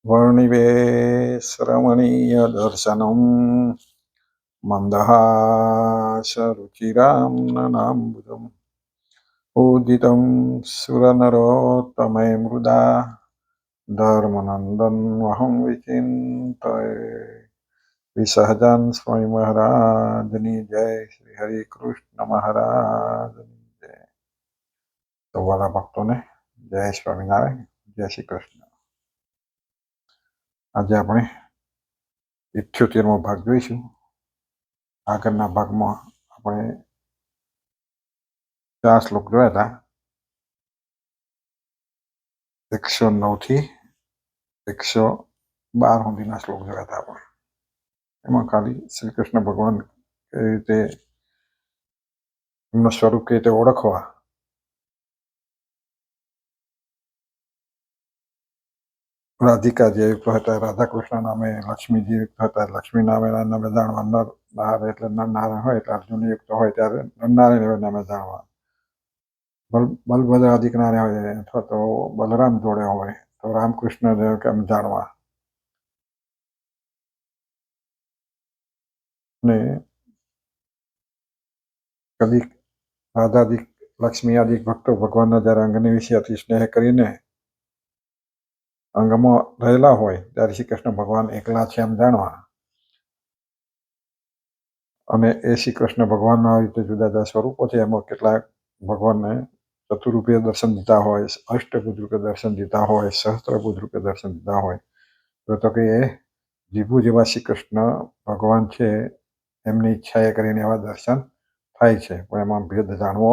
वर्णिवेश्रमणीय दर्शनम मंदहासरुचिरां ननाम्बुजम् उदितं सुरनरोत्तमय मृदा धर्मनंदन विचिन्तये विसहजान स्वामी महाराजनी जय श्री हरि कृष्ण महाराजनी जय। तो वाला भक्तों ने जय स्वामीनारायण, जय श्री कृष्ण। आज આપણે 78મો ભાગ જોઈશું। આગળના ભાગમાં આપણે 4 શ્લોક જોયા હતા, 109 થી 112 સુધીના શ્લોક જોયા હતા આપણે। એમાં ખાલી શ્રી કૃષ્ણ ભગવાન કેવી રીતે એમનું સ્વરૂપ કેવી રીતે ઓળખવા, રાધિકા જે યુક્ત હતા રાધા કૃષ્ણ નામે, લક્ષ્મીજી યુક્ત હતા લક્ષ્મી નામે જાણવા, નર નાર એટલે નરનારાયણ હોય એટલે અર્જુન યુક્ત હોય ત્યારે નરનારાયણ નામે જાણવા, બલભદ્ર આદિક નારાયણ હોય અથવા તો બલરામ જોડે હોય તો રામકૃષ્ણ કેમ જાણવા, ને કદી રાધાદિક લક્ષ્મી આદિક ભક્તો ભગવાનના જ્યારે અંગની વિશે અતિ સ્નેહ કરીને અંગમાં રહેલા હોય ત્યારે શ્રી કૃષ્ણ ભગવાન એકલા છે એમ જાણવા, અને એ શ્રી કૃષ્ણ ભગવાનના રીતે જુદા જુદા સ્વરૂપો છે એમાં કેટલાક ભગવાનને ચતુર્રૂપે દર્શન દીધા હોય, અષ્ટભુજ રૂપે દર્શન દીધા હોય, સહસ્ત્રભુજ રૂપે દર્શન દીધા હોય, તો કે એ જીભુ જેવા શ્રી કૃષ્ણ ભગવાન છે એમની ઈચ્છાએ કરીને એવા દર્શન થાય છે, પણ એમાં ભેદ જાણવો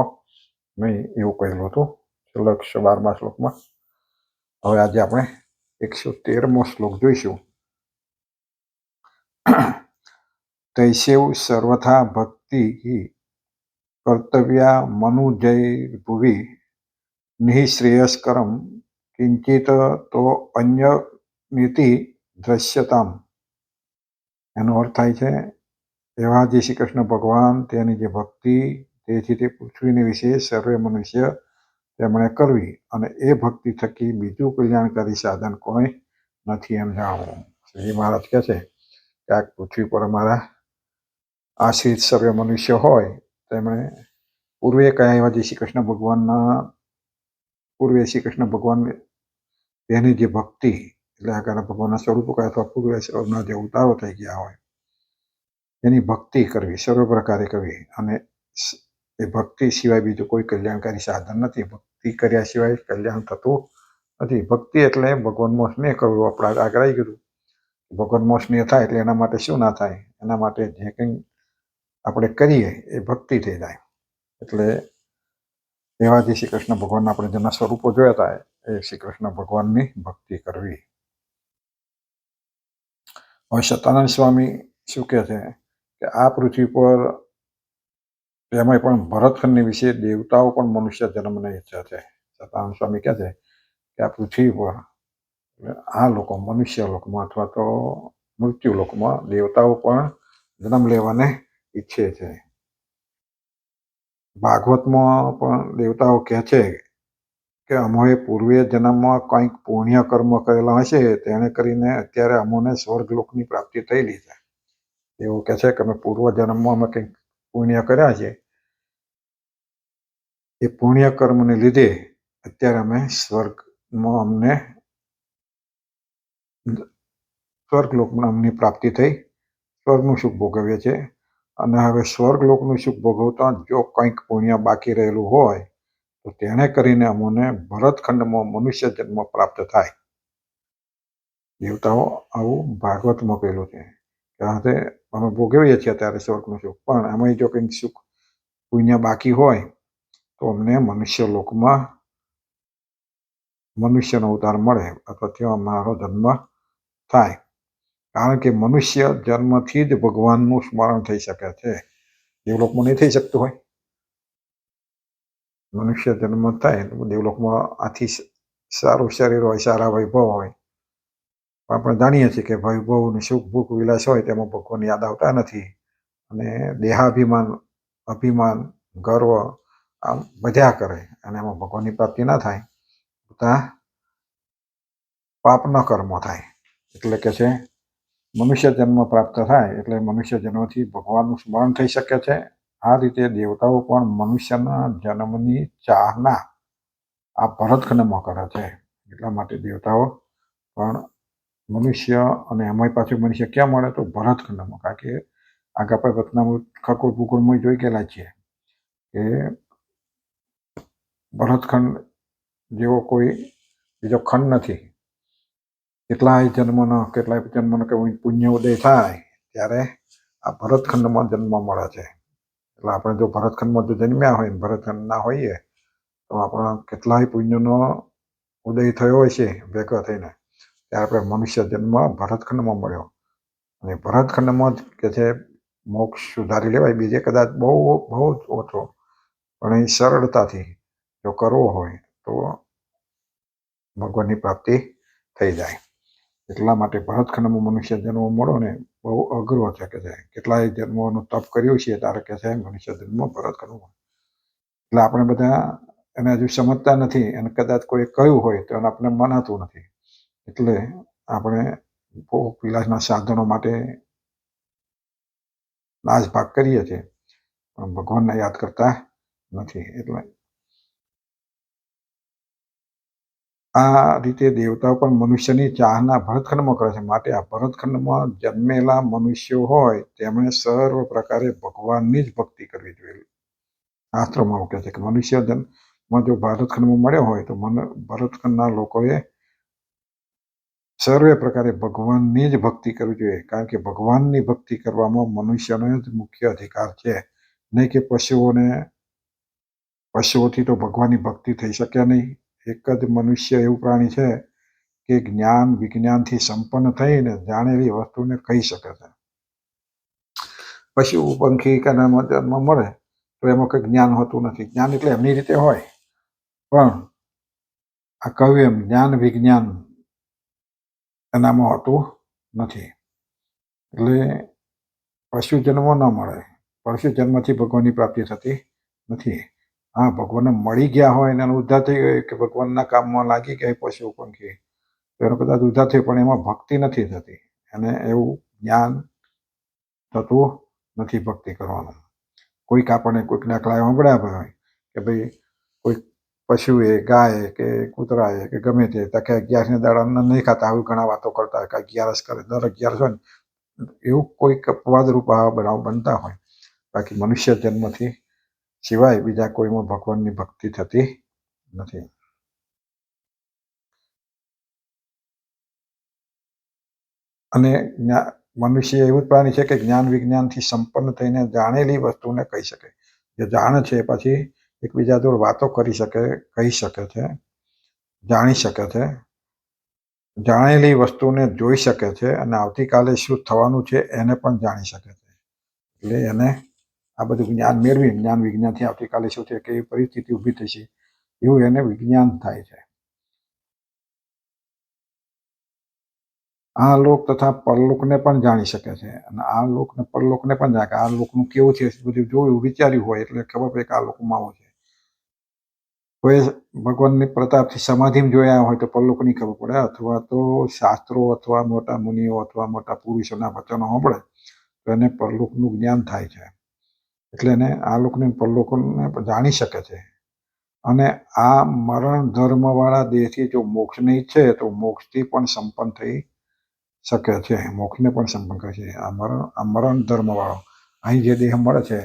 નહીં એવું કહેલું હતું છેલ્લા 112મા શ્લોકમાં। હવે આજે આપણે 113મો શ્લોક જોઈશું। તૈસેવ સર્વથા ભક્તિ કર્તવ્યા મનુજૈર્ભુવિ નિઃશ્રેયસ્કરમ કિંચિત તો અન્ય નીતિ દ્રશ્યતામ। એનો અર્થ થાય છે એવા જે શ્રી કૃષ્ણ ભગવાન તેની જે ભક્તિ તેથી તે પૃથ્વીની વિશે સર્વે મનુષ્ય તેમણે કરવી, અને એ ભક્તિ થકી બીજું કલ્યાણકારી સાધન કોઈ નથી એમ જાણવું। શ્રી મહારાજ કહે છે કે આ પૃથ્વી પર અમારા આશ્રિત સર્વે મનુષ્ય હોય તેમણે પૂર્વે કયા એવા જે શ્રી કૃષ્ણ ભગવાનના પૂર્વે શ્રી કૃષ્ણ ભગવાન તેની જે ભક્તિ એટલે આગળ ભગવાનના સ્વરૂપો કયા અથવા પૂર્વે સ્વરૂપના જે અવતારો થઈ ગયા હોય એની ભક્તિ કરવી, સર્વ પ્રકારે કરવી, અને એ ભક્તિ સિવાય બીજું કોઈ કલ્યાણકારી સાધન નથી। ભક્તિ કર્યા સિવાય કલ્યાણ થતું નથી। ભક્તિ એટલે ભગવાનમાં સ્નેહ કરવો। આપણે આગળ આવી ગયું ભગવાનમાં સ્નેહ થાય એટલે એના માટે શું ના થાય, એના માટે જે કંઈ આપણે કરીએ એ ભક્તિ થઈ જાય। એટલે એવા જે શ્રી કૃષ્ણ ભગવાનના આપણે જેના સ્વરૂપો જોયા હતા એ શ્રી કૃષ્ણ ભગવાનની ભક્તિ કરવી। હવે સતાનંદ સ્વામી શું કહે છે કે આ પૃથ્વી પર એમાંય પણ ભરતખંડની વિશે દેવતાઓ પણ મનુષ્ય જન્મની ઈચ્છા છે। સતાનંદ સ્વામી કહે છે કે આ પૃથ્વી પર આ લોકો મનુષ્ય લોકમાં અથવા તો મૃત્યુ લોકમાં દેવતાઓ પણ જન્મ લેવાને ઈચ્છે છે। ભાગવતમાં પણ દેવતાઓ કહે છે કે અમોએ પૂર્વે જન્મમાં કંઈક પુણ્ય કર્મ કરેલા હશે તેને કરીને અત્યારે અમોને સ્વર્ગલોકની પ્રાપ્તિ થયેલી છે। એવું કહે છે કે અમે પૂર્વ જન્મમાં અમે કંઈક પુણ્ય કર્યા છે, એ પુણ્ય કર્મને લીધે અત્યારે અમે સ્વર્ગમાં અમને સ્વર્ગલોકમાં અમની પ્રાપ્તિ થઈ, સ્વર્ગનું સુખ ભોગવીએ છીએ, અને હવે સ્વર્ગલોકનું સુખ ભોગવતા જો કંઈક પુણ્ય બાકી રહેલું હોય તો તેને કરીને અમોને ભરતખંડમાં મનુષ્ય જન્મ પ્રાપ્ત થાય। દેવતાઓ આવું ભાગવતમાં કહેલું છે કે હવે અમે ભોગવીએ છીએ અત્યારે સ્વર્ગનું સુખ, પણ એમાં જો કંઈક સુખ પુણ્ય બાકી હોય તો અમને મનુષ્ય લોકમાં મનુષ્યનો અવતાર મળે અથવા ત્યાં અમારો જન્મ થાય। કારણ કે મનુષ્ય જન્મથી જ ભગવાનનું સ્મરણ થઈ શકે છે, દેવલોકમાં નહીં થઈ શકતું હોય। મનુષ્ય જન્મ થાય દેવલોકમાં આથી સારું શરીર હોય, સારા વૈભવ હોય, આપણે જાણીએ છીએ કે વૈભવ સુખ ભૂખ વિલાસ હોય તેમાં ભગવાન યાદ આવતા નથી, અને દેહાભિમાન અભિમાન ગર્વ આમ વધ્યા કરે અને એમાં ભગવાનની પ્રાપ્તિ ના થાય, પાપના કર્મો થાય. એટલે કે છે મનુષ્ય જન્મ પ્રાપ્ત થાય એટલે મનુષ્ય જન્મથી ભગવાનનું સ્મરણ થઈ શકે છે. આ રીતે દેવતાઓ પણ મનુષ્યના જન્મની ચાહના આ ભરતખંડમાં કરે છે. એટલા માટે દેવતાઓ પણ મનુષ્ય અને એમાંય પાછું મનુષ્ય ક્યાં મળે તો ભરતખંડમાં. કારણ કે આગળ આપણે વતનામૃત ખગોળ ભૂગોળમાં જોઈ ગયેલા છીએ કે ભરતખંડ જેવો કોઈ બીજો ખંડ નથી. કેટલાય જન્મનો કે પુણ્ય ઉદય થાય ત્યારે આ ભરતખંડમાં જન્મ મળે છે. એટલે આપણે જો ભરતખંડમાં જો જન્મ્યા હોય ને ભરતખંડના હોઈએ તો આપણા કેટલાય પુણ્યનો ઉદય થયો હોય છે ભેગા થઈને ત્યારે આપણે મનુષ્ય જન્મ ભરતખંડમાં મળ્યો. અને ભરતખંડમાં જ કે છે મોક્ષ સુધારી લેવાય. બીજે કદાચ બહુ બહુ જ ઓછો પણ એ સરળતાથી જો કરવો હોય તો ભગવાનની પ્રાપ્તિ થઈ જાય. એટલા માટે ભરતખંડમાં મનુષ્ય જન્મ મળો ને બહુ અઘરો છે કે છે. કેટલાય જન્મોનું તપ કર્યું છે ત્યારે કે છે મનુષ્ય જન્મ ભરતખંડમાં. એટલે આપણે બધા એને હજુ સમજતા નથી અને કદાચ કોઈ કહ્યું હોય તો એને આપણે મનાતું નથી. એટલે આપણે ભોગ વિલાસના સાધનો માટે નાશ ભાગ કરીએ છીએ પણ ભગવાનને યાદ કરતા નથી. એટલે આ રીતે દેવતાઓ પણ મનુષ્યની ચાહના ભરતખંડમાં કરે છે. માટે આ ભરતખંડમાં જન્મેલા મનુષ્યો હોય તેમણે સર્વ પ્રકારે ભગવાનની જ ભક્તિ કરવી જોઈએ. શાસ્ત્રોમાં એવું કહે છે કે મનુષ્ય જન્મમાં જો ભરતખંડમાં મળ્યો હોય તો ભરતખંડના લોકોએ સર્વે પ્રકારે ભગવાનની જ ભક્તિ કરવી જોઈએ. કારણ કે ભગવાનની ભક્તિ કરવામાં મનુષ્યનો જ મુખ્ય અધિકાર છે. નહીં કે પશુઓથી તો ભગવાનની ભક્તિ થઈ શકે નહીં. એક જ મનુષ્ય એવું પ્રાણી છે કે જ્ઞાન વિજ્ઞાનથી સંપન્ન થઈને જાણેલી વસ્તુને કહી શકે છે. પશુ પંખી કે જન્મ મળે તો એમાં કંઈ જ્ઞાન હોતું નથી. જ્ઞાન એટલે એમની રીતે હોય પણ આ કહ્યું એમ જ્ઞાન વિજ્ઞાન એનામાં હોતું નથી. એટલે પશુ જન્મ ન મળે. પશુ જન્મથી ભગવાનની પ્રાપ્તિ થતી નથી. હા, ભગવાનને મળી ગયા હોય અને એનો ઉદ્ધાર થઈ ગયો કે ભગવાનના કામમાં લાગી ગયા પશુ પંખી તો એનો કદાચ ઉદ્ધાર થયો પણ એમાં ભક્તિ નથી થતી. એને એવું જ્ઞાન થતું નથી ભક્તિ કરવાનું. કોઈક આપણને કોઈક દાખલા સાંભળ્યા હોય કે ભાઈ કોઈ પશુએ ગાય કે કૂતરાએ કે ગમે તે કે 11ને દાડા નહીં ખાતા આવી ઘણા વાતો કરતા હોય કે 11 કરે દર 11 હોય ને એવું કોઈક અપવાદરૂપ આવા બનાવ બનતા હોય. બાકી મનુષ્ય જન્મથી સિવાય બીજા કોઈમાં ભગવાનની ભક્તિ થતી નથી. અને મનુષ્ય એવું જ પ્રાણી છે કે જ્ઞાન વિજ્ઞાનથી સંપન્ન થઈને જાણેલી વસ્તુને કહી શકે. જે જાણે છે પછી એકબીજા જોડે વાતો કરી શકે, કહી શકે છે, જાણી શકે છે, જાણેલી વસ્તુને જોઈ શકે છે અને આવતીકાલે શું થવાનું છે એને પણ જાણી શકે છે. એટલે એને આ બધું જ્ઞાન મેળવી જ્ઞાન વિજ્ઞાનથી આવતીકાલે શું છે કેવી પરિસ્થિતિ ઊભી થશે એવું એને વિજ્ઞાન થાય છે. આ લોક તથા પરલોકને પણ જાણી શકે છે અને આ લોક ને પરલોકને પણ જાણે કે આ લોકનું કેવું છે બધું જોયું વિચાર્યું હોય એટલે ખબર પડે કે આ લોકમાં આવું છે. કોઈ ભગવાનની પ્રતાપથી સમાધિમાં જોયા હોય તો પરલોકની ખબર પડે અથવા તો શાસ્ત્રો અથવા મોટા મુનિઓ અથવા મોટા પુરુષોના વચનો સાંભળે તો એને પરલોકનું જ્ઞાન થાય છે. એટલે એને આ લોકને પરલોકને જાણી શકે છે. અને આ મરણ ધર્મવાળા દેહથી જો મોક્ષને ઈચ્છે તો મોક્ષથી પણ સંપન્ન થઈ શકે છે. મોક્ષને પણ સંપન્ન કરે છે. આ મરણ ધર્મવાળો અહીં જે દેહ મળે છે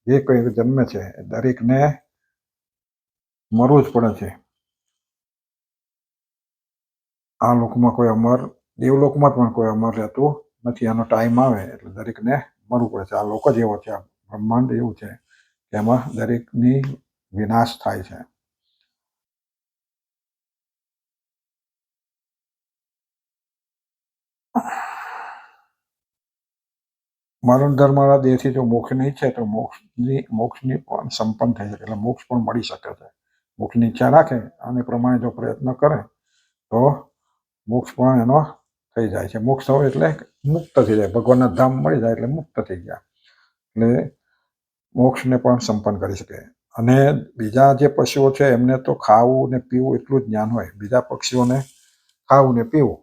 જે કંઈ જન્મે છે દરેકને મરવું જ પડે છે. આ લોકમાં કોઈ અમર દેવલોકમાં પણ કોઈ અમર રહેતું નથી. આનો ટાઈમ આવે એટલે દરેકને મરવું પડે છે. આ લોક જ એવો છે. આ બ્રહ્માંડ એવું છે કે એમાં દરેકની વિનાશ થાય છે. મરણ ધર્મવાળા દેહથી જો મોક્ષની ઈચ્છે તો મોક્ષની પણ સંપન્ન થઈ શકે એટલે મોક્ષ પણ મળી શકે છે. મોક્ષની ઈચ્છા રાખે અને પ્રમાણે જો પ્રયત્ન કરે તો મોક્ષ પણ એનો થઈ જાય છે. મોક્ષ થવો એટલે મુક્ત થઈ જાય. ભગવાનના ધામ મળી જાય એટલે મુક્ત થઈ ગયા. એટલે મોક્ષને પણ સંપન્ન કરી શકે. અને બીજા જે પશુઓ છે એમને તો ખાવું ને પીવું એટલું જ જ્ઞાન હોય. બીજા પક્ષીઓને ખાવું ને પીવું.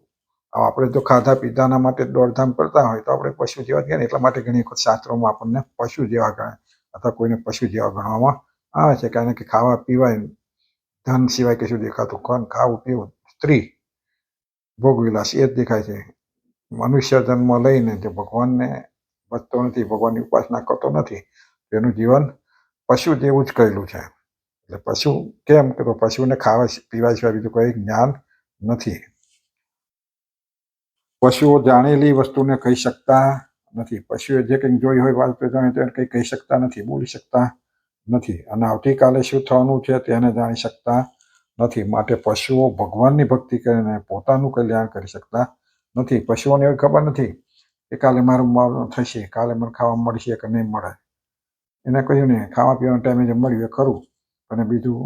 આપણે જો ખાધા પીધાના માટે દોડધામ કરતા હોય તો આપણે પશુ જેવા જ ગણાય. એટલા માટે ઘણી વખત શાસ્ત્રોમાં આપણને પશુ જેવા ગણાય અથવા કોઈને પશુ જેવા ગણવામાં આવે છે. કારણ કે ખાવા પીવાય, ધન સિવાય કશું દેખાતું, ખાવું પીવું, સ્ત્રી, ભોગવિલાસ એ જ દેખાય છે. મનુષ્ય જન્મ લઈને જે ભગવાનને ભજતો નથી, ભગવાનની ઉપાસના કરતો નથી, તેનું જીવન પશુ જેવું જ કહેલું છે. એટલે પશુ કેમ કે પશુને ખાવા પીવા સિવાય બીજું કોઈ જ્ઞાન નથી. પશુઓ જાણેલી વસ્તુને કહી શકતા નથી. પશુએ જે કંઈક જોઈ હોય વાત તેને કંઈ કહી શકતા નથી, બોલી શકતા નથી, અને આવતીકાલે શું થવાનું છે તેને જાણી શકતા નથી. માટે પશુઓ ભગવાનની ભક્તિ કરીને પોતાનું કલ્યાણ કરી શકતા નથી. પશુઓને એવી ખબર નથી કે કાલે મારું થશે, કાલે મને ખાવા મળશે કે નહીં મળે. એને કહ્યું ને ખાવા પીવાના ટાઈમે જે મળ્યું એ ખરું, અને બીજું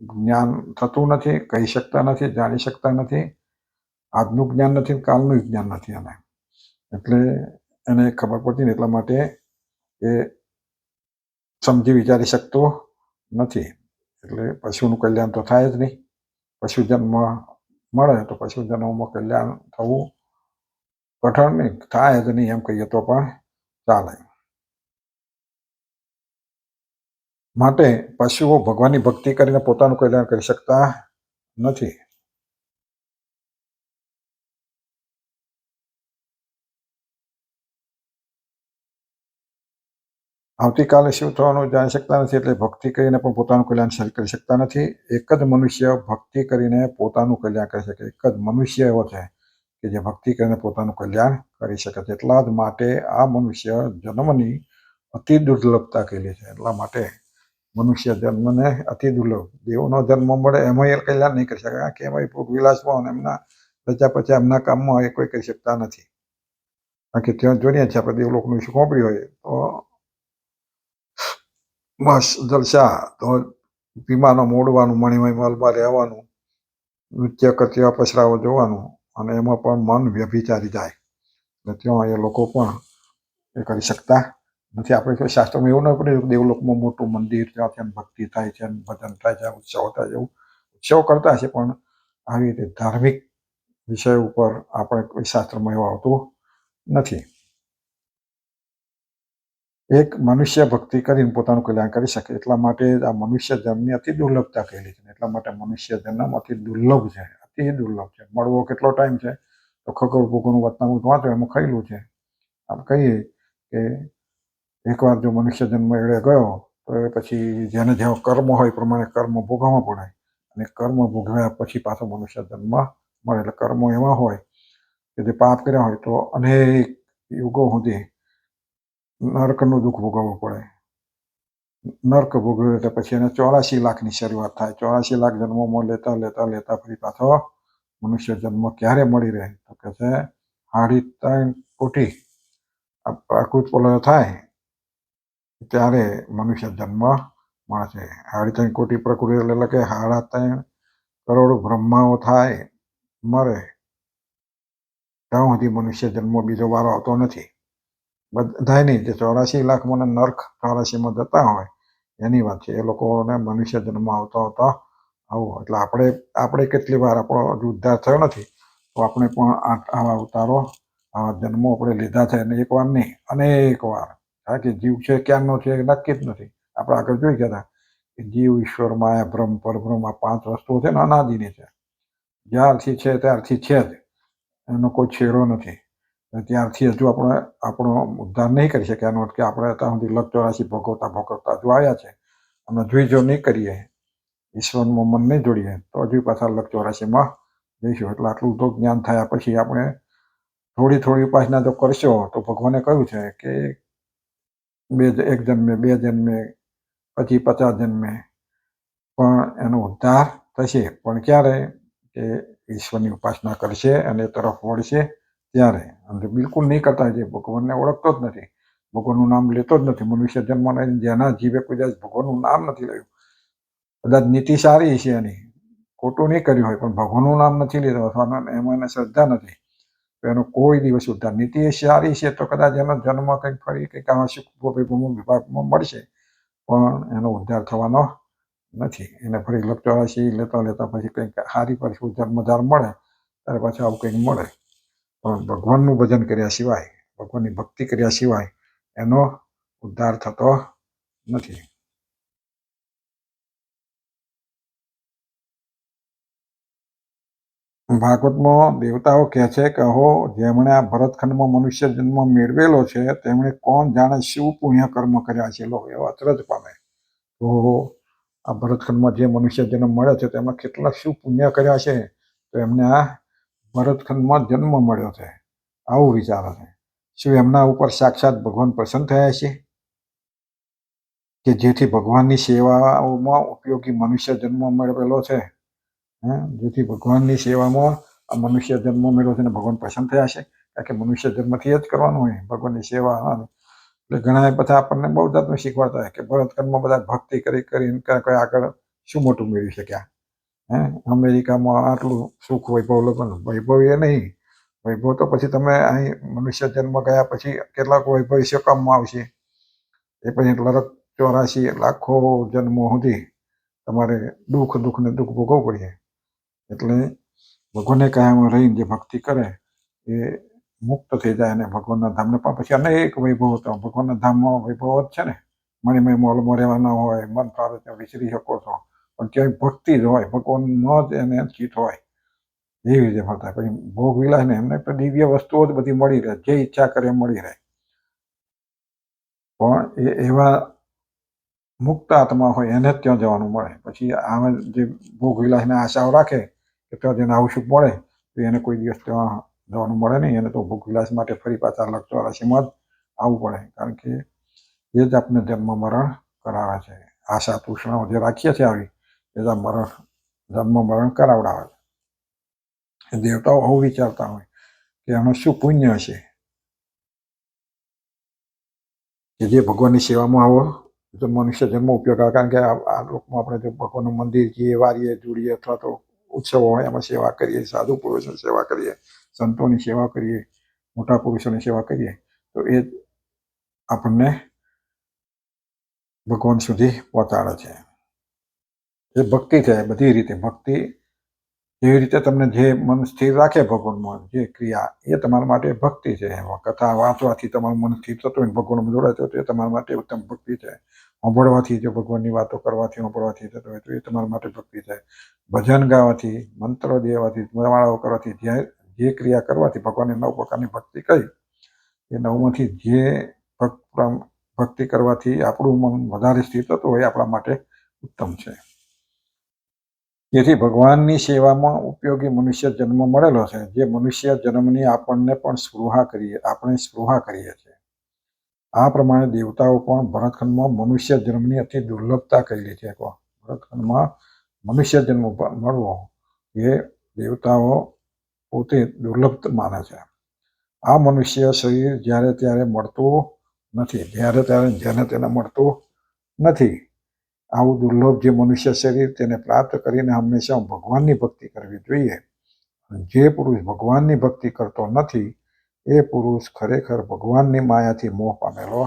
જ્ઞાન થતું નથી, કહી શકતા નથી, જાણી શકતા નથી. આજનું જ્ઞાન નથી, કાલનું જ્ઞાન નથી એને. એટલે એને ખબર પડતી ને એટલા માટે એ સમજી વિચારી શકતો નથી. એટલે પશુનું કલ્યાણ તો થાય જ નહીં. પશુ જન્મ મળે તો પશુ જન્મમાં કલ્યાણ થવું કઠણ નહીં, થાય જ નહીં એમ કહીએ તો પણ ચાલે. માટે પશુઓ ભગવાનની ભક્તિ કરીને પોતાનું કલ્યાણ કરી શકતા નથી. આવતીકાલે શું થવાનું જાણી શકતા નથી, એટલે ભક્તિ કરીને પણ પોતાનું કલ્યાણ કરી શકતા નથી. એક જ મનુષ્ય ભક્તિ કરીને પોતાનું કલ્યાણ કરી શકે. એક જ મનુષ્ય એવો છે કે જે ભક્તિ કરીને પોતાનું કલ્યાણ કરી શકે છે. એટલા જ માટે આ મનુષ્ય જન્મની અતિ દુર્લભતા કહેલી છે. એટલા માટે મનુષ્ય જન્મને અતિ દુર્લભ. દેવનો જન્મ મળે એમાં એ કલ્યાણ નહીં કરી શકે, કારણ કે એમાં ભોગ વિલાસમાં એમના રચ્યા પછી એમના કામમાં એ કોઈ કરી શકતા નથી. કારણ કે ત્યાં જોઈએ છે આપણે દેવલોકનું શું સાંભળ્યું હોય તો બસ જલસા, તો વિમાનો મોડવાનું, મણિમય મહલમાં રહેવાનું, નૃત્ય કરતી પસરાઓ જોવાનું, અને એમાં પણ મન વ્યભિચારી જાય. એટલે ત્યાં એ લોકો પણ એ કરી શકતા નથી. આપણે કોઈ શાસ્ત્રમાં એવું ન પડે દેવલોકમાં મોટું મંદિર, ત્યાં ભક્તિ થાય છે, ભજન થાય છે, ઉત્સવ થાય છે. એવું ઉત્સવ કરતા છે, પણ આવી રીતે ધાર્મિક વિષય ઉપર આપણે કોઈ શાસ્ત્રમાં એવું આવતું નથી. એક મનુષ્ય ભક્તિ કરીને પોતાનું કલ્યાણ કરી શકે. એટલા માટે આ મનુષ્ય જન્મની અતિ દુર્લભતા કહેલી છે. એટલા માટે મનુષ્ય જન્મ અતિ દુર્લભ છે, અતિ દુર્લભ છે. મળવો કેટલો ટાઈમ છે તો ખગોળ ભૂગોળનું વતનામૃત વાંચો એમાં કહેલું છે. આમ કહીએ કે એકવાર જો મનુષ્ય જન્મ એળે ગયો તો એ પછી જેને જેવો કર્મ હોય એ પ્રમાણે કર્મ ભોગવવા પડે, અને કર્મ ભોગવ્યા પછી પાછો મનુષ્ય જન્મ મળે. એટલે કર્મો એવા હોય કે જે પાપ કર્યા હોય તો અનેક યુગો સુધી નરકનું દુઃખ ભોગવવું પડે. નર્ક ભોગવે એટલે પછી એને 84 લાખની શરૂઆત થાય. 84 લાખ જન્મોમાં લેતા લેતા લેતા ફરી પાછો મનુષ્ય જન્મ ક્યારે મળી રહે તો કે છે 3.5 કોટી પ્રાકૃત પ્રલય થાય ત્યારે મનુષ્ય જન્મ મળે છે. 3.5 કોટી પ્રકૃતિ એટલે કે 3.5 કરોડ બ્રહ્માઓ થાય મરે ત્યાં સુધી મનુષ્ય જન્મ બીજો વારો આવતો નથી. બધાય નહીં, જે 84 લાખ મને નર્ક 84માં જતા હોય એની વાત છે. એ લોકોને મનુષ્ય જન્મ આવતો આવો. એટલે આપણે કેટલી વાર આપણો હજુ ઉદ્ધાર થયો નથી તો આપણે પણ આવા અવતારો, આવા જન્મો આપણે લીધા છે. અને એક વાર નહીં, અનેક વાર. કારણ કે જીવ છે ક્યારનો છે એ નક્કી જ નથી. આપણે આગળ જોઈ ગયા હતા કે જીવ, ઈશ્વર, માયા, બ્રહ્મ, પરબ્રહ્મ, આ 5 વસ્તુઓ છે ને અનાદિની છે. જ્યારથી છે ત્યારથી છે જ, એનો કોઈ છેડો નથી. ત્યારથી હજુ આપણે આપણો ઉદ્ધાર નહીં કરી શક્યા. એનો અર્થ કે આપણે અત્યાર સુધી લગ 84 ભોગવતા હજુ આવ્યા છે, અને જોઈ જો નહીં કરીએ, ઈશ્વરમાં મન નહીં જોડીએ તો હજુ પાછા લગ 84માં જઈશું. એટલે આટલું તો જ્ઞાન થયા પછી આપણે થોડી થોડી ઉપાસના જો કરશો તો ભગવાને કહ્યું છે કે એક જન્મે, 2 જન્મે, પછી 50 જન્મે પણ એનો ઉદ્ધાર થશે. પણ ક્યારે? કે ઈશ્વરની ઉપાસના કરશે અને તરફ વળશે ત્યારે. અને બિલકુલ નહીં કરતા, જે ભગવાનને ઓળખતો જ નથી, ભગવાનનું નામ લેતો જ નથી, મનુષ્ય જન્મ જેના જીવે કોઈ દિવસ ભગવાનનું નામ નથી લેવું. કદાચ નીતિ સારી છે એની, ખોટું નહીં કર્યું હોય, પણ ભગવાનનું નામ નથી લીધું અથવા એમાં એને શ્રદ્ધા નથી તો એનો કોઈ દિવસ ઉદ્ધાર. નીતિ સારી છે તો કદાચ એનો જન્મ કંઈક ફરી કંઈક આવા સુખ વિભાગમાં મળશે, પણ એનો ઉદ્ધાર થવાનો નથી. એને ફરી લગ 84 લેતા લેતા પછી કંઈક સારી પરિસ્થિતિ જન્મધાર મળે ત્યારે પાછું આવું કંઈક મળે. પણ ભગવાનનું ભજન કર્યા સિવાય, ભગવાનની ભક્તિ કર્યા સિવાય એનો ઉદ્ધાર થતો નથી. ભાગવતમાં દેવતાઓ કહે છે કે અહો, જેમણે આ ભરતખંડમાં મનુષ્ય જન્મ મેળવેલો છે તેમણે કોણ જાણે શું પુણ્ય કર્મ કર્યા છે. લોકો એવા અચરજ પામે. તો આ ભરતખંડમાં જે મનુષ્ય જન્મ મળે છે તેમાં કેટલા શું પુણ્ય કર્યા છે, તો એમને આ ભરતખંડમાં જન્મ મળ્યો છે. આવું વિચારે છે. શું એમના ઉપર સાક્ષાત ભગવાન પ્રસન્ન થયા છે કે જેથી ભગવાનની સેવાઓમાં ઉપયોગી મનુષ્ય જન્મ મેળવેલો છે? જેથી ભગવાનની સેવામાં આ મનુષ્ય જન્મ મેળવ્યો છે અને ભગવાન પ્રસન્ન થયા છે? કારણ કે મનુષ્ય જન્મથી જ કરવાનું હોય ભગવાનની સેવા. એટલે ઘણા બધા આપણને બહુ જાતનું શીખવાડતા કે ભરતખંડમાં બધા ભક્તિ કરીને કોઈ આગળ શું મોટું મેળવી શક્યા. અમેરિકામાં આટલું સુખ વૈભવ લોકોનું. વૈભવ એ નહીં, વૈભવ તો પછી તમે અહીં મનુષ્ય જન્મ ગયા પછી કેટલાક વૈભવ છે કામમાં આવશે. એ પછી 84 લાખો જન્મો સુધી તમારે દુઃખ ભોગવવું પડશે. એટલે ભગવાનને કાયમ રહીને જે ભક્તિ કરે એ મુક્ત થઈ જાય અને ભગવાનના ધામને પણ પછી અનેક વૈભવ હતા. ભગવાનના ધામમાં વૈભવ જ છે ને. મણિમય મોલમાં રહેવાના હોય, મન ફાવે ત્યાં વિચરી શકો છો, પણ ક્યાંય ભક્તિ જ હોય, ભગવાનનો જ એને ચિત્ત હોય, એવી રીતે ફરતા. પછી ભોગ વિલાસ ને એમને તો દિવ્ય વસ્તુઓ જ બધી મળી રહે, જે ઈચ્છા કરે મળી રહે. પણ એવા મુક્ત આત્મા હોય એને જ ત્યાં જવાનું મળે. પછી આમે જે ભોગ વિલાસની આશાઓ રાખે કે ત્યાં જઈને આવું સુખ મળે, તો એને કોઈ દિવસ ત્યાં જવાનું મળે નહીં. એને તો ભોગ વિલાસ માટે ફરી પાછા 84માં જ આવવું પડે. કારણ કે એ જ આપણે જન્મ મરણ કરાવે છે. આશા તૃષ્ણાઓ જે રાખીએ છીએ આવી એ જ જન્મ મરણ કરાવડાવે છે. દેવતાઓ આવું વિચારતા હોય કે આનું શું પુણ્ય હશે કે જે ભગવાનની સેવામાં આવો મનુષ્ય જન્મ ઉપયોગ આવે. કારણ કે આ લોકમાં આપણે જો ભગવાનનું મંદિર જઈએ, વારીએ જોડીએ અથવા તો ઉત્સવો હોય એમાં સેવા કરીએ, સાધુ પુરુષોની સેવા કરીએ, સંતોની સેવા કરીએ, મોટા પુરુષોની સેવા કરીએ, તો એ આપણને ભગવાન સુધી પહોંચાડે છે. એ ભક્તિ છે. બધી રીતે ભક્તિ જેવી રીતે તમને જે મન સ્થિર રાખે ભગવાનમાં, જે ક્રિયા એ તમારા માટે ભક્તિ છે. કથા વાંચવાથી તમારું મન સ્થિર થતું હોય, ભગવાનમાં જોડાય તો એ તમારા માટે ઉત્તમ ભક્તિ છે. સાંભળવાથી, જો ભગવાનની વાતો કરવાથી, સાંભળવાથી થતો હોય તો એ તમારા માટે ભક્તિ છે. ભજન ગાવાથી, મંત્ર દેવાથી, માળાઓ કરવાથી, જે ક્રિયા કરવાથી ભગવાનને 9 પ્રકારની ભક્તિ કરી, એ 9માંથી જે ભક્તિ કરવાથી આપણું મન વધારે સ્થિર થતું હોય આપણા માટે ઉત્તમ છે. જેથી ભગવાનની સેવામાં ઉપયોગી મનુષ્ય જન્મ મળેલો છે. જે મનુષ્ય જન્મની આપણે સ્પૃહા કરીએ છીએ. આ પ્રમાણે દેવતાઓ પણ ભરતખંડમાં મનુષ્ય જન્મની અતિ દુર્લભતા કરેલી છે. ભરતખંડમાં મનુષ્ય જન્મ મળવો એ દેવતાઓ પોતે દુર્લભ માને છે. આ મનુષ્ય શરીર જ્યારે ત્યારે મળતું નથી, જેને તેને મળતું નથી. આવું દુર્લભ જે મનુષ્ય શરીર તેને પ્રાપ્ત કરીને હંમેશા ભગવાનની ભક્તિ કરવી જોઈએ. જે પુરુષ ભગવાનની ભક્તિ કરતો નથી એ પુરુષ ખરેખર ભગવાનની માયાથી મોહ પામેલો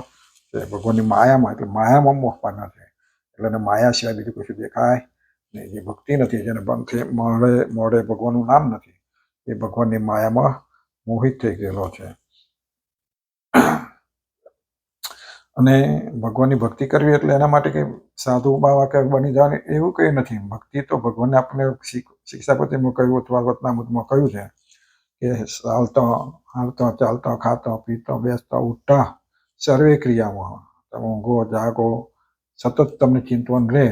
છે. ભગવાનની માયામાં, એટલે માયામાં મોહ પામ્યો છે. એટલે એને માયા સિવાય બીજું કશું દેખાય નહીં. જે ભક્તિ નથી, જેને મોઢે ભગવાનનું નામ નથી, એ ભગવાનની માયામાં મોહિત થઈ ગયેલો છે. અને ભગવાનની ભક્તિ કરવી એટલે એના માટે કંઈ સાધુ બાવા કે બની જવાની એવું કંઈ નથી. ભક્તિ તો ભગવાનને આપણે શિક્ષાપત્રીમાં કહ્યું અથવા વતનામૃતમાં કહ્યું છે કે હાલતા ચાલતા ખાતા પીતા બેસતા ઉઠતા સર્વે ક્રિયામાં તમે ઊંઘો જાગો સતત તમને ચિંતવન રહે,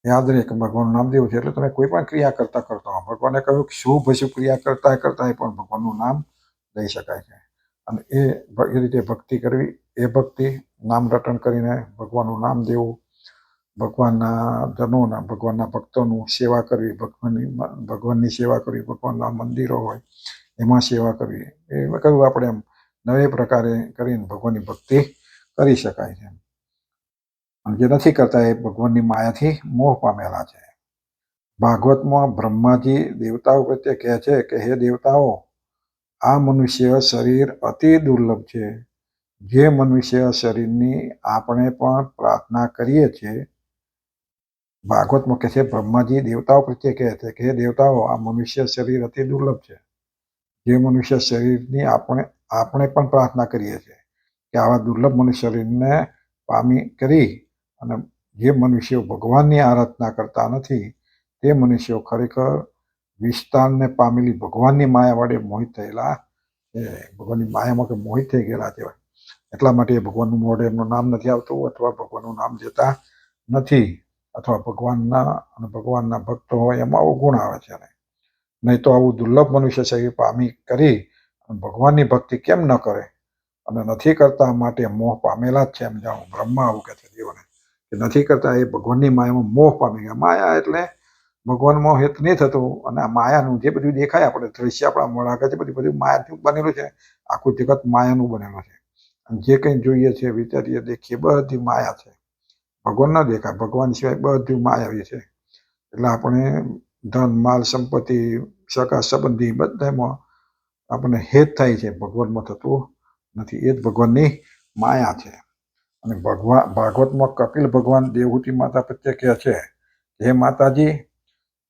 યાદ રહે કે ભગવાનનું નામ દેવું છે. એટલે તમે કોઈ પણ ક્રિયા કરતા ભગવાને કહ્યું કે શુભ ક્રિયા કરતા પણ ભગવાનનું નામ લઈ શકાય છે. અને એ રીતે ભક્તિ કરવી, એ ભક્તિ નામ રટણ કરીને ભગવાનનું નામ દેવું, ભગવાનના જનોના, ભગવાનના ભક્તોનું સેવા કરવી, ભગવાનની સેવા કરવી, ભગવાનના મંદિરો હોય એમાં સેવા કરવી, એ કહ્યું આપણે એમ નવે પ્રકારે કરીને ભગવાનની ભક્તિ કરી શકાય છે. અને જે નથી કરતા એ ભગવાનની માયાથી મોહ પામેલા છે. ભાગવતમાં બ્રહ્માજી દેવતાઓ પ્રત્યે કહે છે કે હે દેવતાઓ, આ મનુષ્ય શરીર અતિ દુર્લભ છે. જે મનુષ્ય શરીરની આપણે પણ પ્રાર્થના કરીએ છીએ, ભાગવતમાં કહે છે, બ્રહ્માજી દેવતાઓ પ્રત્યે કહે છે કે હે દેવતાઓ, આ મનુષ્ય શરીર અતિ દુર્લભ છે. જે મનુષ્ય શરીરની આપણે પણ પ્રાર્થના કરીએ છીએ કે આવા દુર્લભ મનુષ્ય શરીરને પામી કરી, અને જે મનુષ્યો ભગવાનની આરાધના કરતા નથી તે મનુષ્યો ખરેખર વિસ્તારને પામેલી ભગવાનની માયા વડે મોહિત થયેલા છે. ભગવાનની માયામાં મોહિત થઈ ગયેલા છે. એટલા માટે ભગવાનનું મોઢે એમનું નામ નથી આવતું, અથવા ભગવાનનું નામ લેતા નથી, અથવા ભગવાનના ભક્તો હોય એમાં અવગુણ આવે છે. નહીં તો આવું દુર્લભ મનુષ્ય શરીર પામી કરી ભગવાનની ભક્તિ કેમ ન કરે, અને નથી કરતા માટે મોહ પામેલા જ છે. એમ જાણો, બ્રહ્મા આવું કહે છે જીવોને કે નથી કરતા એ ભગવાનની માયામાં મોહ પામી ગયા. માયા એટલે ભગવાનમાં હેત નહીં થતું, અને આ માયાનું જે બધું દેખાય આપણે દ્રશ્ય આપણા મોઢા છે, બધું માયાથી બનેલું છે. આખું જગત માયાનું બનેલું છે. અને જે કંઈ જોઈએ છે, વિચારીએ, દેખીએ, બધી માયા છે. ભગવાન ન દેખાય, ભગવાન સિવાય બધું માયાવી છે. એટલે આપણે ધન, માલ, સંપત્તિ, સગા સંબંધી બધામાં આપણને હેત થાય છે, ભગવાનમાં થતું નથી. એ જ ભગવાનની માયા છે. અને ભાગવતમાં કપિલ ભગવાન દેવહૂતિ માતા પ્રત્યે કહે છે, હે માતાજી,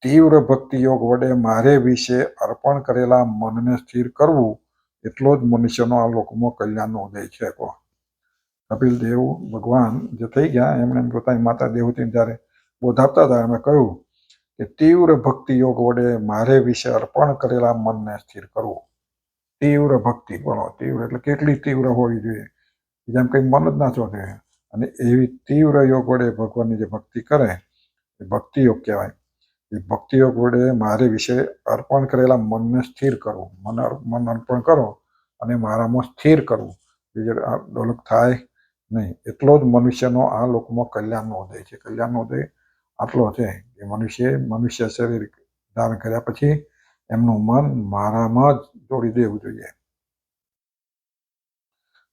તીવ્ર ભક્તિ યોગ વડે મારે વિશે અર્પણ કરેલા મનને સ્થિર કરવું, એટલો જ મનુષ્યનો આ લોકમાં કલ્યાણનો ઉદય છે. કપિલ દેવ ભગવાન જે થઈ ગયા, એમણે પોતાની માતા દેવહૂતિને જ્યારે બોધ આપતા હતા, એમણે કહ્યું કે તીવ્ર ભક્તિ યોગ વડે મારે વિશે અર્પણ કરેલા મનને સ્થિર કરવું. તીવ્ર ભક્તિ, બોલો, તીવ્ર એટલે કેટલી તીવ્ર હોવી જોઈએ, જેમ કંઈ મન જ ના ચોટે. અને એવી તીવ્ર યોગ વડે ભગવાનની જે ભક્તિ કરે એ ભક્તિ યોગ કહેવાય. એ ભક્તિ યોગ વડે મારે વિશે અર્પણ કરેલા મનને સ્થિર કરવું. મન અર્પણ કરો અને મારામાં સ્થિર કરવું, બીજે ડોલક થાય નહીં. એટલો જ મનુષ્યનો આ લોકમાં કલ્યાણનો ઉદય છે. કલ્યાણનો ઉદય આટલો છે કે મનુષ્ય શરીર ધારણ કર્યા પછી એમનું મન મારામાં જ જોડી દેવું જોઈએ.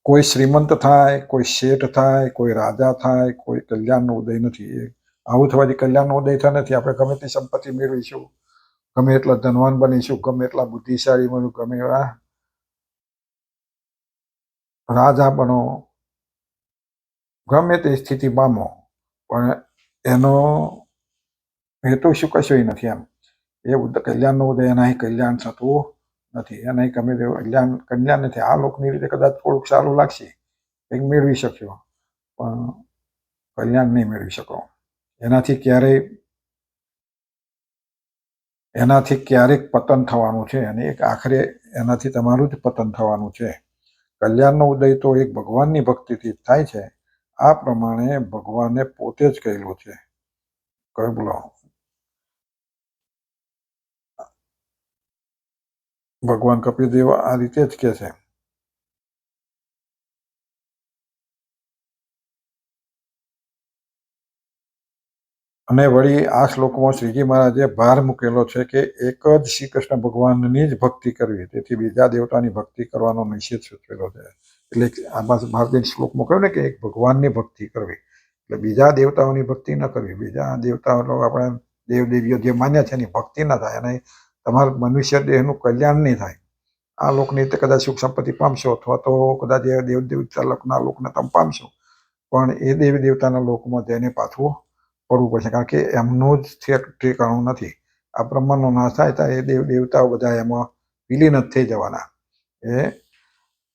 કોઈ શ્રીમંત થાય, કોઈ શેઠ થાય, કોઈ રાજા થાય, કોઈ કલ્યાણનો ઉદય નથી. આવું થવાથી કલ્યાણનો ઉદય થયા નથી. આપણે ગમે તે સંપત્તિ મેળવીશું, ગમે એટલા ધનવાન બનીશું, ગમે એટલા બુદ્ધિશાળી બનવું, ગમે એવા રાજા બનો, ગમે તે સ્થિતિ પામો, પણ એનો હેતુ શું કશું નથી. એમ એ કલ્યાણનો ઉદય, એનાથી કલ્યાણ થતું નથી. એનાથી ગમે તે કલ્યાણ નથી. આ લોકની રીતે કદાચ થોડુંક સારું લાગશે, કંઈક મેળવી શકશો, પણ કલ્યાણ નહીં મેળવી શકો. એનાથી ક્યારેક પતન થવાનું છે, અને એક આખરે એનાથી તમારું જ પતન થવાનું છે. કલ્યાણનો ઉદય તો એક ભગવાનની ભક્તિથી થાય છે. આ પ્રમાણે ભગવાને પોતે જ કહેલું છે. કયું બોલો? ભગવાન કપિલદેવ આ રીતે જ કહે છે. અને વળી આ શ્લોકમાં શ્રીજી મહારાજે ભાર મૂકેલો છે કે એક જ શ્રી કૃષ્ણ ભગવાનની જ ભક્તિ કરવી, તેથી બીજા દેવતાની ભક્તિ કરવાનો નિષેધ સૂચવેલો છે. એટલે આ ભારતીય શ્લોકમાં કહ્યું ને કે એક ભગવાનની ભક્તિ કરવી, એટલે બીજા દેવતાઓની ભક્તિ ન કરવી. બીજા દેવતાઓ આપણે દેવદેવીઓ જે માન્યા છે એની ભક્તિ ન થાય, અને તમારા મનુષ્ય દેહનું કલ્યાણ નહીં થાય. આ લોકની રીતે કદાચ સુખ સંપત્તિ પામશો, અથવા તો કદાચ એ દેવતા લોકના લોકને તમે પામશો, પણ એ દેવી દેવતાના લોકમાં જઈને પાછું પડવું પડશે, કારણ કે એમનું જ ઠેકાણું નથી. આ બ્રહ્માંડનો નાશ થાય એ દેવતાઓ બધા એમાં વિલીન જ થઈ જવાના.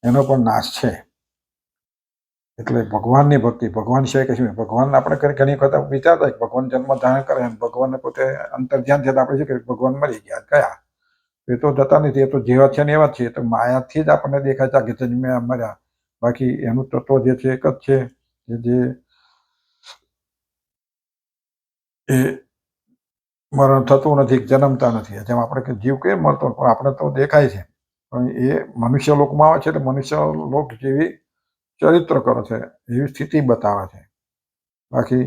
એનો પણ નાશ છે. એટલે ભગવાનની ભક્તિ, ભગવાન સિવાય કશું નહીં. ભગવાન આપણે ઘણી વખત વિચારતા કે ભગવાન જન્મ ધારણ કરે, ભગવાનને પોતે અંતર ધ્યાન છે, આપણે શું કરીએ, ભગવાન મરી ગયા કયા, એ તો જતા નથી. એ તો જેવા છે ને એવા જ છે. તો માયાથી જ આપણને દેખાય છે કે જન્મ્યા મર્યા. બાકી એનું તત્વ જે છે એક જ છે, જે એ મરણ થતું નથી, જન્મતા નથી. જેમ આપણે જીવ કેમ મળતો, પણ આપણે તો દેખાય છે, પણ એ મનુષ્ય લોકમાં આવે છે એટલે મનુષ્ય લોક જેવી ચરિત્ર કરે છે, એવી સ્થિતિ બતાવે છે. બાકી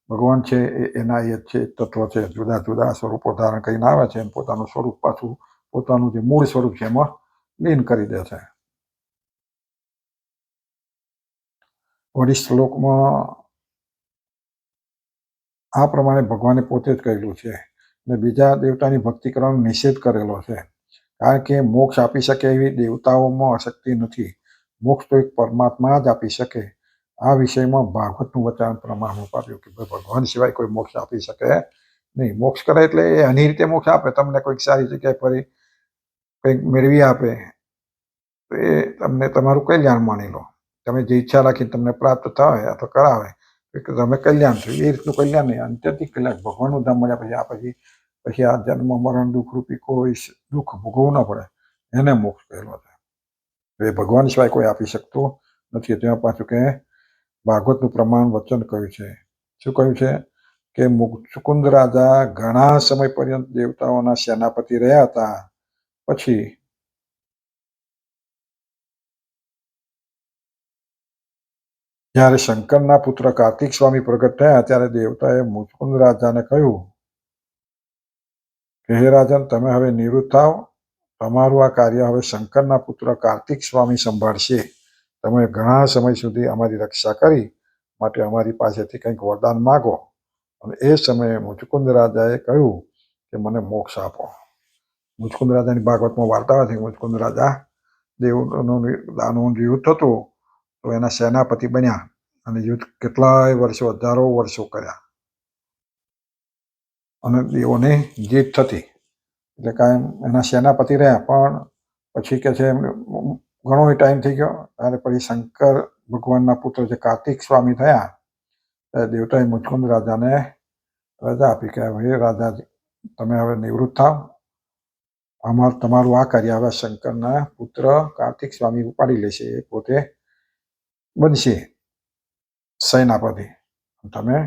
ભગવાન છે એના એ જ છે, તત્વ છે. જુદા જુદા સ્વરૂપો ધારણ કરીને આવે છે, પોતાનું સ્વરૂપ પાછું પોતાનું જે મૂળ સ્વરૂપ છે એમાં લીન કરી દે છે. વળી શ્લોકમાં આ પ્રમાણે ભગવાને પોતે જ કહેલું છે, અને બીજા દેવતાની ભક્તિ કરવાનો નિષેધ કરેલો છે. કારણ કે મોક્ષ આપી શકે એવી દેવતાઓમાં અશક્તિ નથી. મોક્ષ તો એક પરમાત્મા જ આપી શકે. આ વિષયમાં ભાગવતનું વચન પ્રમાણમાં પાડ્યું કે ભગવાન સિવાય કોઈ મોક્ષ આપી શકે નહીં. મોક્ષ કરે એટલે એ આની રીતે મોક્ષ આપે, તમને કોઈક સારી જગ્યાએ ફરી કંઈક મેળવી આપે તો એ તમને તમારું કલ્યાણ માની લો. તમે જે ઈચ્છા રાખીને તમને પ્રાપ્ત થાય અથવા કરાવે તો તમે કલ્યાણ થયું, એ રીતનું કલ્યાણ નહીં. અંત્યથી કલ્યાણ ભગવાનનું ધામ મળ્યા પછી આ જન્મ મરણ દુઃખ રૂપી કોઈ દુઃખ ભોગવવું ન પડે, એને મોક્ષ કહેલો છે. એ ભગવાન સિવાય કોઈ આપી શકતું નથી. ત્યાં પાછું કે ભાગવતનું પ્રમાણ વચન કહ્યું છે. શું કહ્યું છે કે મુચુકુંદ રાજા ઘણા સમય પર્યંત દેવતાઓના સેનાપતિ રહ્યા હતા. પછી જ્યારે શંકરના પુત્ર કાર્તિક સ્વામી પ્રગટ થયા ત્યારે દેવતાએ મુચુકુંદ રાજાને કહ્યું કે હે રાજન, તમે હવે નિવૃત્ત થાવ. તમારું આ કાર્ય હવે શંકરના પુત્ર કાર્તિક સ્વામી સંભાળશે. તમે ઘણા સમય સુધી અમારી રક્ષા કરી, માટે અમારી પાસેથી કંઈક વરદાન માગો. અને એ સમયે મુચુકુંદ રાજાએ કહ્યું કે મને મોક્ષ આપો. મુચુકુંદ રાજાની ભાગવતમાં વાર્તા હતી. મુચુકુંદ રાજા દાનવનું યુદ્ધ થતું તો એના સેનાપતિ બન્યા અને યુદ્ધ કેટલાય વર્ષો, હજારો વર્ષો કર્યા અને દેવોની જીત થતી, એટલે કાંઈ એના સેનાપતિ રહ્યા. પણ પછી કે છે ઘણો ટાઈમ થઈ ગયો ત્યારે પછી શંકર ભગવાનના પુત્ર જે કાર્તિક સ્વામી થયા ત્યારે દેવતાએ મુચુકુંદ રાજાને રજા આપી કે હવે રાજા, તમે હવે નિવૃત્ત થાવ. તમારું આ કાર્ય હવે શંકરના પુત્ર કાર્તિક સ્વામી ઉપાડી લેશે. એ પોતે બનશે સેનાપતિ. તમે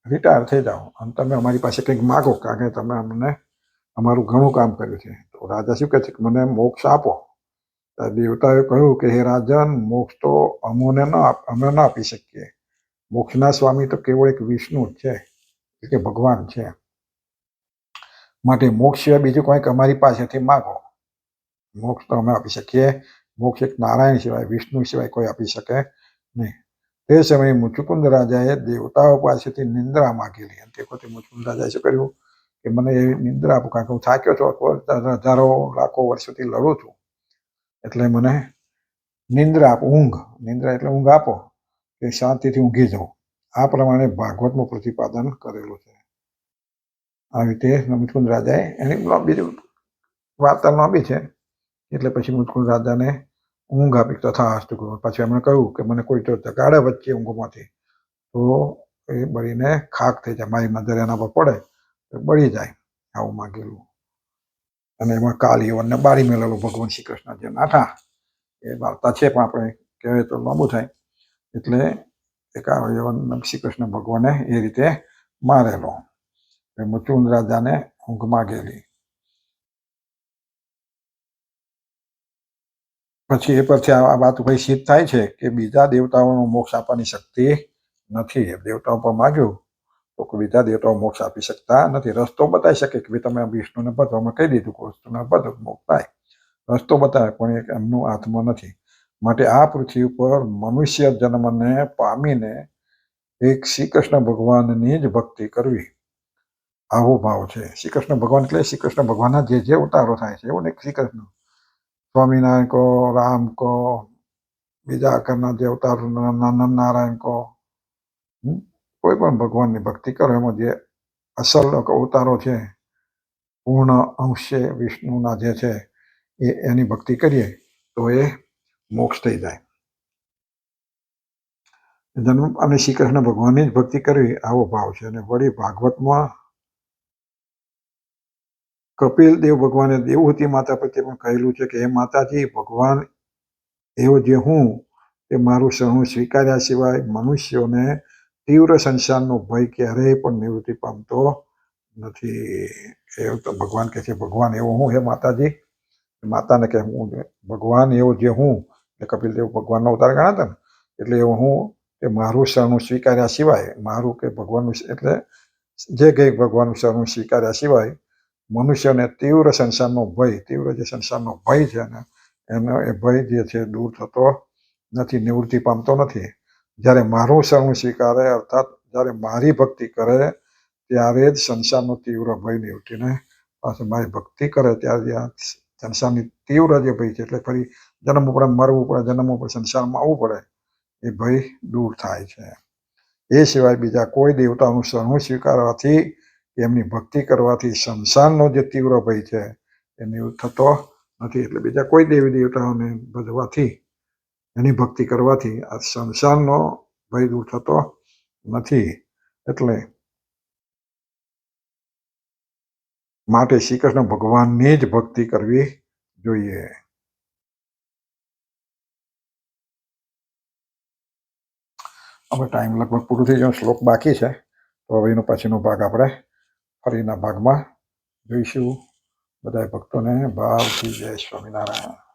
રિટાયર થઈ જાઓ અને તમે અમારી પાસે કંઈક માગો, કારણ કે તમે અમને અમારું ઘણું કામ કર્યું છે. તો રાજા શું કહે છે કે મને મોક્ષ આપો. દેવતાએ કહ્યું કે હે રાજન, મોક્ષ તો અમે ન આપી શકીએ. મોક્ષના સ્વામી તો કેવળ એક વિષ્ણુ જ છે, એટલે કે ભગવાન છે. માટે મોક્ષ સિવાય બીજું કંઈક અમારી પાસેથી માગો. મોક્ષ તો અમે આપી શકીએ. મોક્ષ એક નારાયણ સિવાય, વિષ્ણુ સિવાય કોઈ આપી શકે નહીં. તે સમયે મુચુકુંદ રાજાએ દેવતાઓ પાસેથી નિંદ્રા માગેલી. અને તે વખતે મુચુકુંદ રાજાએ શું કર્યું કે મને એ નિંદ્રા આપો, કારણ કે હું થાક્યો છું, હજારો લાખો વર્ષોથી લડું છું, એટલે મને નિંદ્રા આપો. નિંદ્રા એટલે ઊંઘ આપો કે શાંતિથી ઊંઘી જાઉં. આ પ્રમાણે ભાગવતનું પ્રતિપાદન કરેલું છે. આ રીતે મુચુકુંદ રાજાએ એની બીજું વાર્તા લાંબી છે, એટલે પછી મુચુકુંદ રાજાને ઊંઘ આપી. તથાસ્તુ. પછી એમણે કહ્યું કે મને કોઈ તો જગાડે વચ્ચે ઊંઘમાંથી તો એ બળીને ખાક થઈ જાય, મારી નજર એના પર પડે તો બળી જાય. આવું માગેલું. અને એમાં કાલિયવનને બાળી મેળેલો ભગવાન શ્રી કૃષ્ણ જે નાઠા, એ વાર્તા છે, પણ આપણે કહેવાય તો લાંબુ થાય, એટલે એ કાલિયવન શ્રી કૃષ્ણ ભગવાને એ રીતે મારેલો. મુચુકુંદ રાજાને ઊંઘ માગેલી. પછી એ પરથી આ વાત પછી સિદ્ધ થાય છે કે બીજા દેવતાઓનો મોક્ષ આપવાની શક્તિ નથી. દેવતાઓ પર માગ્યું તો બીજા દેવતાઓ મોક્ષ આપી શકતા નથી. રસ્તો બતાવી શકે કે ભાઈ તમે વિષ્ણુને બધો, અમે કહી દીધું કે વસ્તુને બધો મોક્ષ થાય, રસ્તો બતાવે, પણ એક એમનું હાથમાં નથી. માટે આ પૃથ્વી ઉપર મનુષ્ય જન્મને પામીને એક શ્રી કૃષ્ણ ભગવાનની જ ભક્તિ કરવી, આવો ભાવ છે. શ્રી કૃષ્ણ ભગવાન એટલે શ્રી કૃષ્ણ ભગવાનના જે અવતારો થાય છે, એવું ને શ્રી કૃષ્ણ સ્વામિનારાયણ કહો, રામ કહો, બીજા આકારના જે અવતારો નારાયણ કહો, કોઈ પણ ભગવાનની ભક્તિ કરો, એમાં જે અસલ અવતારો છે, પૂર્ણ અંશ છે વિષ્ણુના જે છે, એની ભક્તિ કરીએ તો એ મોક્ષ થઈ જાય. જન્મ અને શ્રી કૃષ્ણ ભગવાનની જ ભક્તિ કરવી, આવો ભાવ છે. અને વળી ભાગવતમાં કપિલ દેવ ભગવાને દેવહૂતિ માતા પ્રત્યે પણ કહેલું છે કે હે માતાજી, ભગવાન એવો જે હું તે મારું શરણું સ્વીકાર્યા સિવાય મનુષ્યોને તીવ્ર સંસારનો ભય ક્યારેય પણ નિવૃત્તિ પામતો નથી. એવું તો ભગવાન કહે છે, ભગવાન એવો હું, હે માતાજી, માતાને કે હું ભગવાન એવો જે હું, એ કપિલ દેવ ભગવાનનો અવતાર ગણાતા ને, એટલે એવું હું કે મારું શરણું સ્વીકાર્યા સિવાય, મારું કે ભગવાનનું, એટલે જે કંઈક ભગવાનનું શરણું સ્વીકાર્યા સિવાય મનુષ્યને તીવ્ર સંસારનો ભય, તીવ્ર જે સંસારનો ભય છે ને, એનો એ ભય જે છે દૂર થતો નથી, નિવૃત્તિ પામતો નથી. જ્યારે મારું શરણું સ્વીકારે, અર્થાત જ્યારે મારી ભક્તિ કરે, ત્યારે જ સંસારનો તીવ્ર ભય નિવૃત્તિને પાછું મારી ભક્તિ કરે ત્યારે સંસારની તીવ્ર જે ભય છે, એટલે ફરી જન્મવું પડે, મરવું પડે, જન્મવું પડે, સંસારમાં આવવું પડે, એ ભય દૂર થાય છે. એ સિવાય બીજા કોઈ દેવતાનું શરણું સ્વીકારવાથી એમની ભક્તિ કરવાથી સંસારનો જે તીવ્ર ભય છે એ નિવૃત્ત થતો નથી. એટલે બીજા કોઈ દેવી દેવતાઓને ભજવાથી, એની ભક્તિ કરવાથી આ સંસારનો ભય દૂર થતો નથી. એટલે માટે શ્રી કૃષ્ણ ભગવાનની જ ભક્તિ કરવી જોઈએ. હવે ટાઈમ લગભગ પૂરું થઈ ગયો, શ્લોક બાકી છે, તો હવે એનો પછીનો ભાગ આપણે ફરીના ભાગમાં જોઈશું. બધા ભક્તોને ભાવથી જય સ્વામિનારાયણ.